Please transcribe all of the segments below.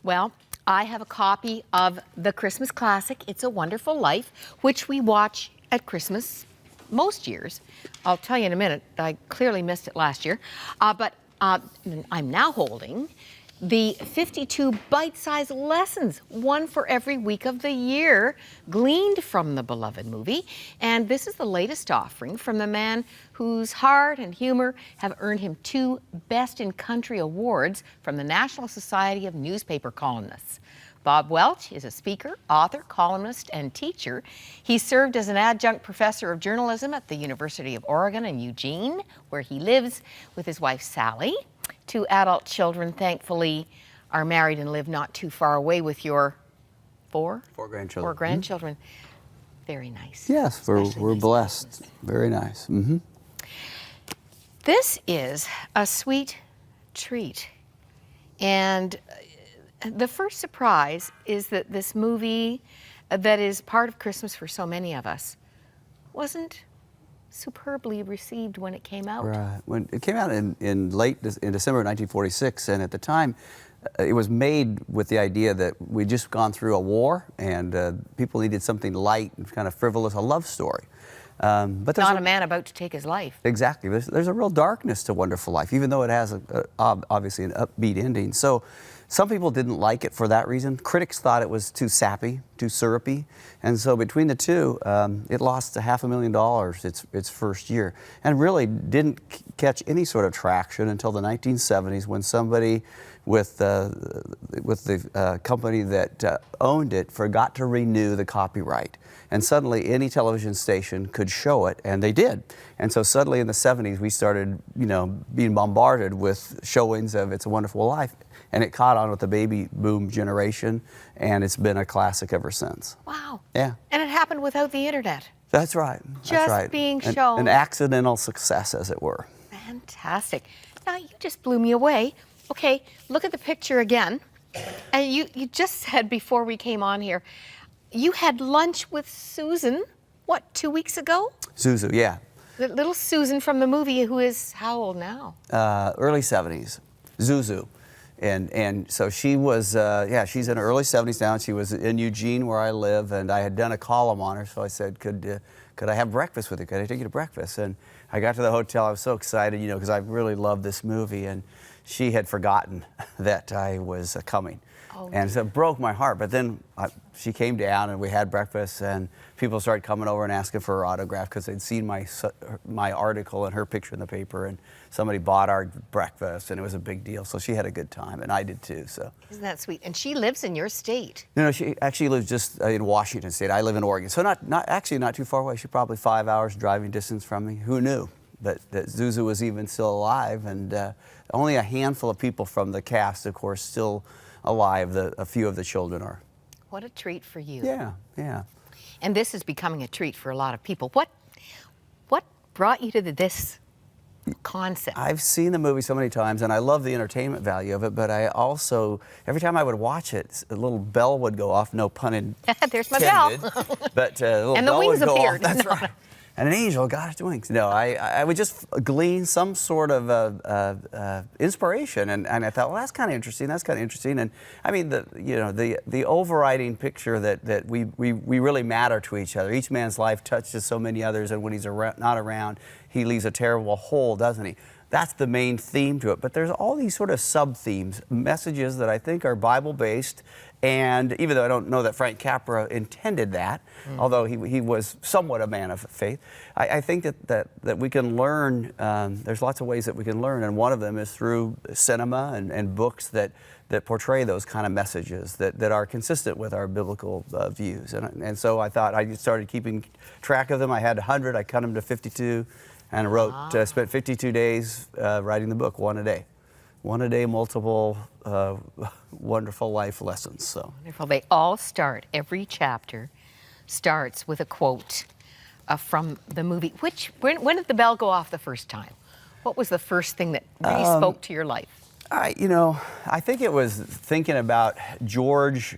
Well, I have a copy of the Christmas classic, It's a Wonderful Life, which we watch at Christmas most years. I'll tell you in a minute, I clearly missed it last year. But I'm now holding the 52 bite-sized lessons, one for every week of the year, gleaned from the beloved movie. And this is the latest offering from the man whose heart and humor have earned him 2 Best in Country awards from the National Society of Newspaper Columnists. Bob Welch is a speaker, author, columnist, and teacher. He served as an adjunct professor of journalism at the University of Oregon in Eugene, where he lives with his wife, Sally. 2 adult children, thankfully, are married and live not too far away with your 4 grandchildren. 4 grandchildren. Very nice. Yes, we're nice blessed. business. Very nice. This is a sweet treat. And the first surprise is that this movie that is part of Christmas for so many of us wasn't superbly received when it came out. Right. When it came out in December of 1946, and at the time, it was made with the idea that we'd just gone through a war and people needed something light and kind of frivolous, a love story. But Not a man about to take his life. Exactly. There's a real darkness to Wonderful Life, even though it has obviously an upbeat ending. So some people didn't like it for that reason. Critics thought it was too sappy, too syrupy. And so between the two, it lost $500,000 its first year, and really didn't catch any sort of traction until the 1970s, when somebody with the company that owned it forgot to renew the copyright. And suddenly any television station could show it, and they did. And so suddenly in the 70s, we started, being bombarded with showings of It's a Wonderful Life. And it caught on with the baby boom generation, and it's been a classic ever since. Wow. Yeah. And it happened without the internet. That's right. Just That's right. being shown. An accidental success, as it were. Fantastic. Now, you just blew me away. Okay, look at the picture again. And you just said before we came on here, you had lunch with Susan, what, 2 weeks ago? Zuzu, yeah. The little Susan from the movie, who is how old now? Early 70s. Zuzu. And so she was, she's in her early 70s now. And she was in Eugene, where I live, and I had done a column on her. So I said, could I have breakfast with you? Could I take you to breakfast? And I got to the hotel. I was so excited, because I really loved this movie. And she had forgotten that I was coming. Oh, and so it broke my heart. But then she came down, and we had breakfast, and people started coming over and asking for her autograph because they'd seen my article and her picture in the paper, and somebody bought our breakfast, and it was a big deal. So she had a good time, and I did too. So isn't that sweet? And she lives in your state. No, she actually lives just in Washington State. I live in Oregon, so not too far away. She's probably 5 hours driving distance from me. Who knew that Zuzu was even still alive? And only a handful of people from the cast, of course, still alive. A few of the children are. What a treat for you. Yeah, yeah. And this is becoming a treat for a lot of people. What brought you to this concept? I've seen the movie so many times, and I love the entertainment value of it, but I also, every time I would watch it, a little bell would go off, no pun intended. There's my bell. But a little and the bell wings would go appeared. off. That's right. And an angel got its wings. No, I would just glean some sort of inspiration, and I thought, well, that's kind of interesting. That's kind of interesting. And I mean, the overriding picture that we really matter to each other. Each man's life touches so many others, and when he's not around, he leaves a terrible hole, doesn't he? That's the main theme to it. But there's all these sort of sub-themes, messages that I think are Bible-based. And even though I don't know that Frank Capra intended that, although he was somewhat a man of faith, I think that we can learn, there's lots of ways that we can learn, and one of them is through cinema and books that portray those kind of messages that are consistent with our biblical views. And so I thought, I started keeping track of them. I had 100, I cut them to 52, and spent 52 days writing the book, one a day. One a day, multiple wonderful life lessons. So wonderful. They all start, every chapter starts with a quote from the movie. When did the bell go off the first time? What was the first thing that really spoke to your life? I think it was thinking about George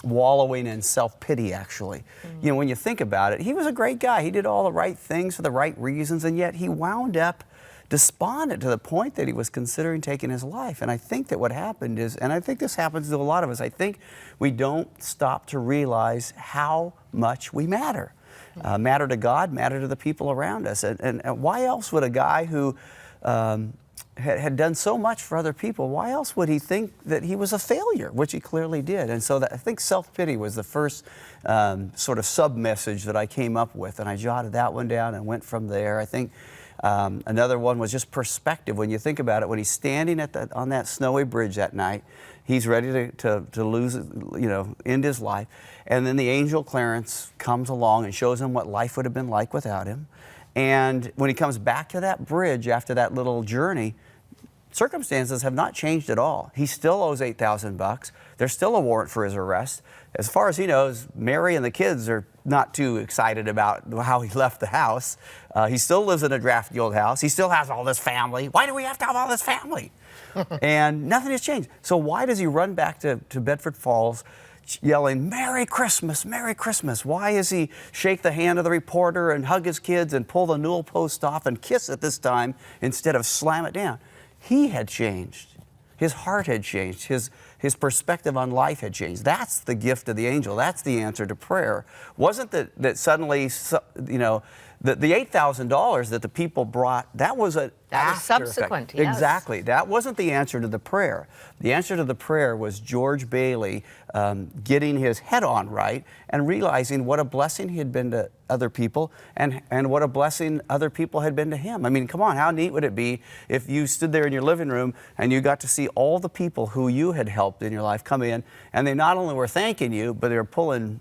wallowing in self-pity, actually. When you think about it, he was a great guy. He did all the right things for the right reasons, and yet he wound up despondent to the point that he was considering taking his life. And I think that what happened is, and I think this happens to a lot of us, I think we don't stop to realize how much we matter. Matter to God, matter to the people around us. And why else would a guy who had done so much for other people, why else would he think that he was a failure, which he clearly did? And so I think self-pity was the first sort of sub-message that I came up with, and I jotted that one down and went from there. I think another one was just perspective. When you think about it, when he's standing on that snowy bridge that night, he's ready to lose, end his life. And then the angel Clarence comes along and shows him what life would have been like without him. And when he comes back to that bridge after that little journey, circumstances have not changed at all. He still owes $8,000. There's still a warrant for his arrest. As far as he knows, Mary and the kids are not too excited about how he left the house. He still lives in a drafty old house. He still has all this family. Why do we have to have all this family? And nothing has changed. So why does he run back to Bedford Falls yelling, "Merry Christmas, Merry Christmas"? Why does he shake the hand of the reporter and hug his kids and pull the newel post off and kiss it this time instead of slam it down? He had changed. His heart had changed. His perspective on life had changed. That's the gift of the angel. That's the answer to prayer. Wasn't that suddenly, the $8,000 that the people brought, that was an That was subsequent, yes. Exactly. That wasn't the answer to the prayer. The answer to the prayer was George Bailey getting his head on right and realizing what a blessing he had been to other people and what a blessing other people had been to him. I mean, come on, how neat would it be if you stood there in your living room and you got to see all the people who you had helped in your life come in, and they not only were thanking you, but they were pulling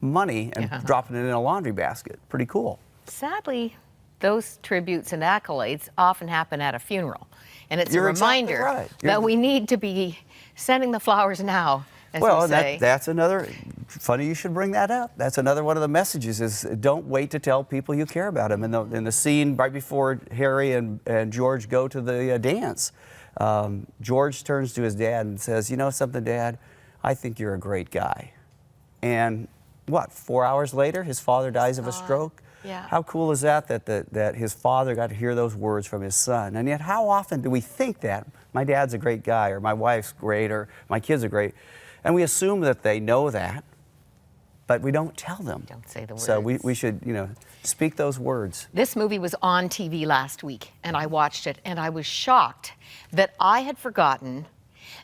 money and dropping it in a laundry basket. Pretty cool. Sadly, those tributes and accolades often happen at a funeral. And it's You're a reminder exactly right. that we need to be sending the flowers now, as Well, we say. that's another, funny you should bring that up. That's another one of the messages is don't wait to tell people you care about them. In the scene right before Harry and George go to the dance, George turns to his dad and says, "You know something, Dad? I think you're a great guy." And 4 hours later, his father dies of a stroke? Yeah. How cool is that his father got to hear those words from his son? And yet, how often do we think that my dad's a great guy, or my wife's great, or my kids are great, and we assume that they know that, but we don't tell them. Don't say the words. So we should, speak those words. This movie was on TV last week, and I watched it, and I was shocked that I had forgotten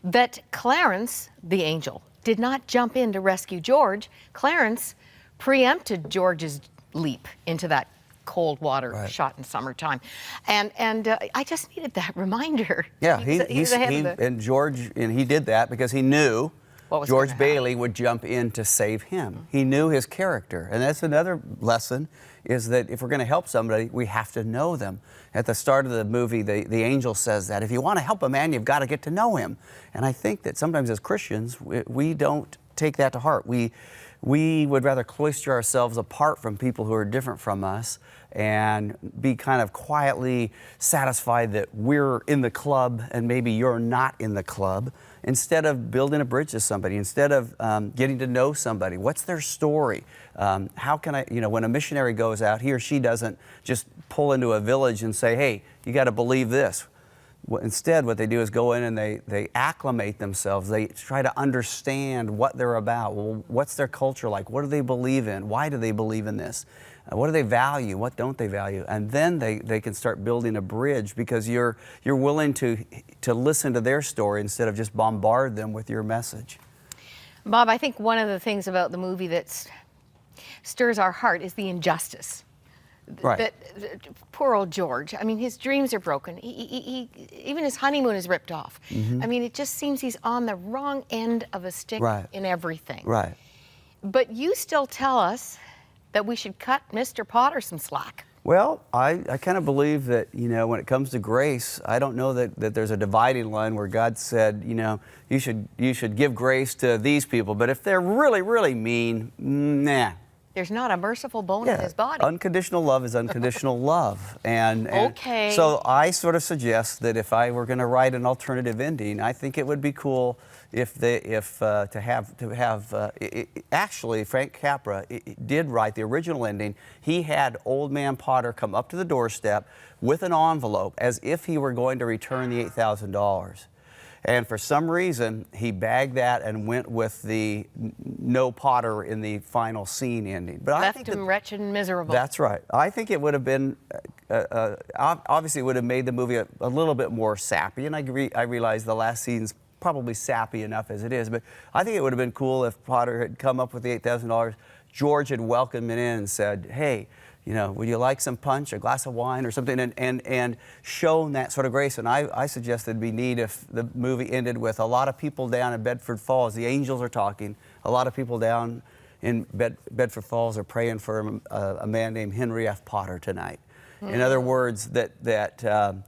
that Clarence, the angel, did not jump in to rescue George. Clarence preempted George's leap into that cold water shot in summertime. And I just needed that reminder. Yeah, he he did that because he knew was George Bailey would jump in to save him. He knew his character. And that's another lesson, is that if we're going to help somebody, we have to know them. At the start of the movie, the angel says that if you want to help a man, you've got to get to know him. And I think that sometimes as Christians, we don't take that to heart. We would rather cloister ourselves apart from people who are different from us and be kind of quietly satisfied that we're in the club and maybe you're not in the club, instead of building a bridge to somebody, instead of getting to know somebody. What's their story? How can I, when a missionary goes out, he or she doesn't just pull into a village and say, "Hey, you got to believe this." Instead, what they do is go in and they acclimate themselves. They try to understand what they're about. Well, what's their culture like? What do they believe in? Why do they believe in this? What do they value? What don't they value? And then they can start building a bridge because you're willing to listen to their story instead of just bombard them with your message. Bob, I think one of the things about the movie that stirs our heart is the injustice. Right. Poor old George. I mean, his dreams are broken. He even his honeymoon is ripped off. Mm-hmm. I mean, it just seems he's on the wrong end of a stick in everything. Right. But you still tell us that we should cut Mr. Potter some slack. Well, I kind of believe that, when it comes to grace, I don't know that there's a dividing line where God said, you should give grace to these people, but if they're really, really mean, nah. there's not a merciful bone in his body. Unconditional love is unconditional love. And Okay. so I sort of suggest that if I were going to write an alternative ending, I think it would be cool actually Frank Capra did write the original ending. He had Old Man Potter come up to the doorstep with an envelope as if he were going to return the $8,000. And for some reason, he bagged that and went with the no Potter in the final scene ending. But I think Left him wretched and miserable. that's right. I think it would have been, obviously it would have made the movie a little bit more sappy. And I realize the last scene's probably sappy enough as it is. But I think it would have been cool if Potter had come up with the $8,000. George had welcomed him in and said, hey, you know, would you like some punch, a glass of wine or something, and shown that sort of grace. And I suggest it'd be neat if the movie ended with a lot of people down in Bedford Falls. The angels are talking. A lot of people down in Bedford Falls are praying for a man named Henry F. Potter tonight. In other words, that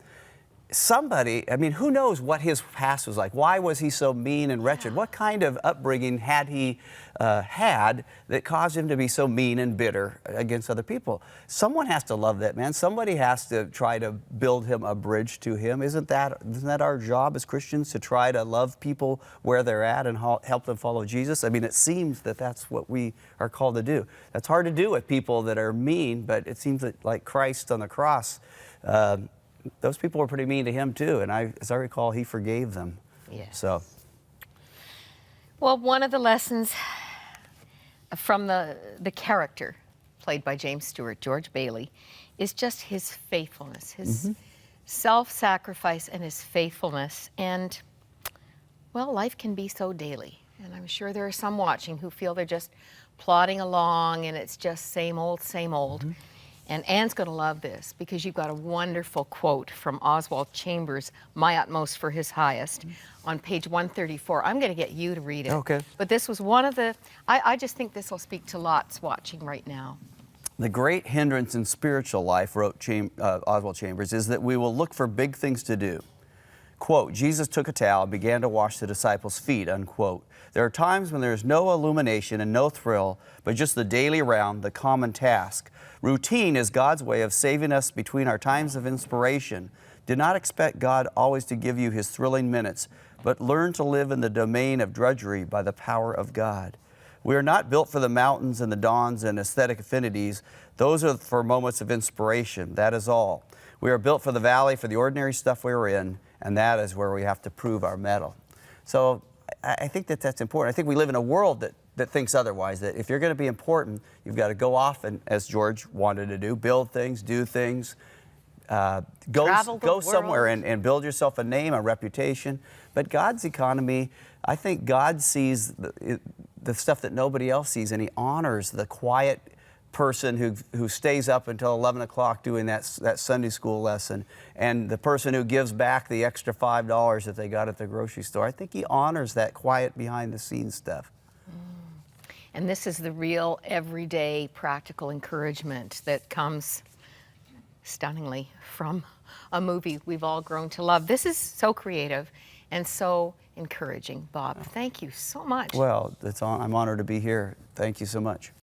somebody, I mean, who knows what his past was like? Why was he so mean and wretched? What kind of upbringing had he had that caused him to be so mean and bitter against other people? Someone has to love that man. Somebody has to try to build him a bridge to him. Isn't that our job as Christians, to try to love people where they're at and help them follow Jesus? I mean, it seems that that's what we are called to do. That's hard to do with people that are mean, but it seems that, like Christ on the cross, those people were pretty mean to him too, and as I recall, he forgave them. Yes. So, well, one of the lessons from the character played by James Stewart, George Bailey, is just his faithfulness, his self-sacrifice and his faithfulness. And, well, life can be so daily. And I'm sure there are some watching who feel they're just plodding along and it's just same old, same old. And Anne's going to love this because you've got a wonderful quote from Oswald Chambers, My Utmost for His Highest, on page 134. I'm going to get you to read it. Okay. But this was one of the, I just think this will speak to lots watching right now. the great hindrance in spiritual life, wrote Oswald Chambers, is that we will look for big things to do. Quote, Jesus took a towel and began to wash the disciples' feet, unquote. There are times when there is no illumination and no thrill, but just the daily round, the common task. Routine is God's way of saving us between our times of inspiration. Do not expect God always to give you his thrilling minutes, but learn to live in the domain of drudgery by the power of God. We are not built for the mountains and the dawns and aesthetic affinities. Those are for moments of inspiration. That is all. We are built for the valley, for the ordinary stuff we're in, and that is where we have to prove our mettle. So I think that that's important. I think we live in a world that thinks otherwise, that if you're going to be important, you've got to go off and, as George wanted to do, build things, do things, go somewhere and build yourself a name, a reputation. But God's economy, I think God sees the stuff that nobody else sees, and he honors the quiet person who stays up until 11 o'clock doing that Sunday school lesson, and the person who gives back the extra $5 that they got at the grocery store. I think he honors that quiet behind-the-scenes stuff. And this is the real, everyday, practical encouragement that comes stunningly from a movie we've all grown to love. This is so creative and so encouraging, Bob. Thank you so much. Well, I'm honored to be here. Thank you so much.